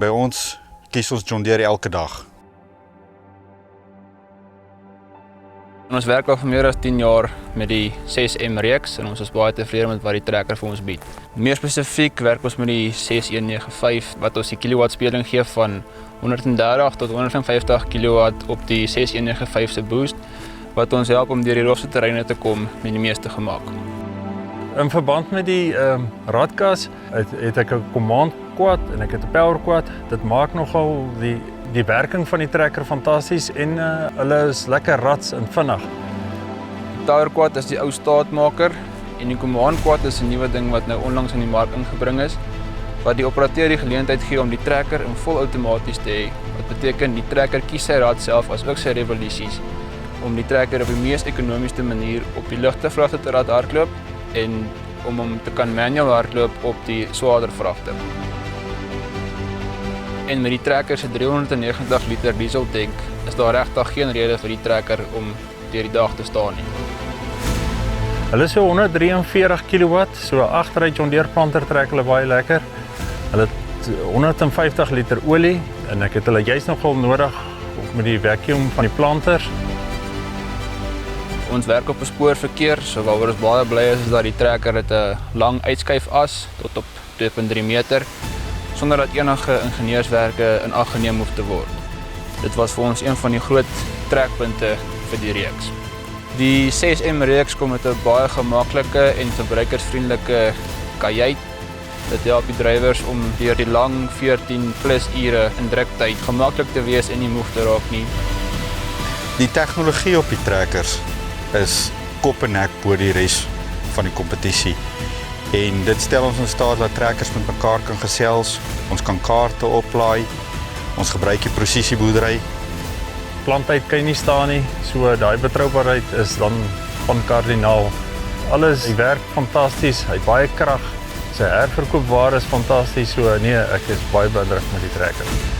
By ons kies ons John Deere elke dag. Ons werk al vir meer as 10 jaar met die 6M reeks en ons is baie tevrede met wat die trekker vir ons bied. Meer spesifiek werk ons met die 6195 wat ons die kilowattspeling gee van 130 tot 150 kW op die 6195 se boost wat ons help om deur die rofste terreine te kom met die meeste gemak. In verband met die radkas het ek 'n command quad en ek het 'n power quad. Dit maak nogal die werking van die trekker fantasties en hulle is lekker rats en vinnig. Die power quad is die ou staatmaker en die command quad is 'n nuwe ding wat nou onlangs in die mark ingebring is wat die operateur die geleentheid gee om die trekker in vol outomaties te hê. Wat beteken die trekker kies sy rad self as ook sy revolusies om die trekker op die mees ekonomiese manier op die ligte vragte te laat hardloop en om hom te kan manueel hardloop op die swaarder vragte. En met die trekker se 390 liter diesel tank is daar regtig geen rede vir die trekker om deur die dag te staan nie. Hulle is so 143 kW, so agteruit John Deere planter trek hulle baie lekker. Hulle het 150 liter olie en ek het hulle juist nogal nodig met die vacuum van die planters. Ons werk op 'n spoorverkeer, so waaroor ons baie bly is dat die trekker het 'n lang uitskuifas tot op 2.3 meter sonder dat enige ingenieurswerke in ag geneem hoef te word. Dit was vir ons een van die groot trekpunte vir die reeks. Die 6M reeks kom met 'n baie gemaklike en verbruikersvriendelike kajuit. Dit help die drywers om deur die lang 14+ ure in druktyd gemaklik te wees en nie moeg te raak nie. Die tegnologie op die trekkers is kop en nek bo die res van die kompetisie. En dit stel ons in staat dat trekkers met mekaar kan gesels, ons kan kaarte oplaai, ons gebruik die presisieboerdery. Planttyd kan jy nie staan nie, so daai betroubaarheid is dan van kardinaal. Alles, die werk fantasties, hy het baie krag, sy herverkoopwaarde is fantasties, so nee, ek is baie beïndruk met die trekker.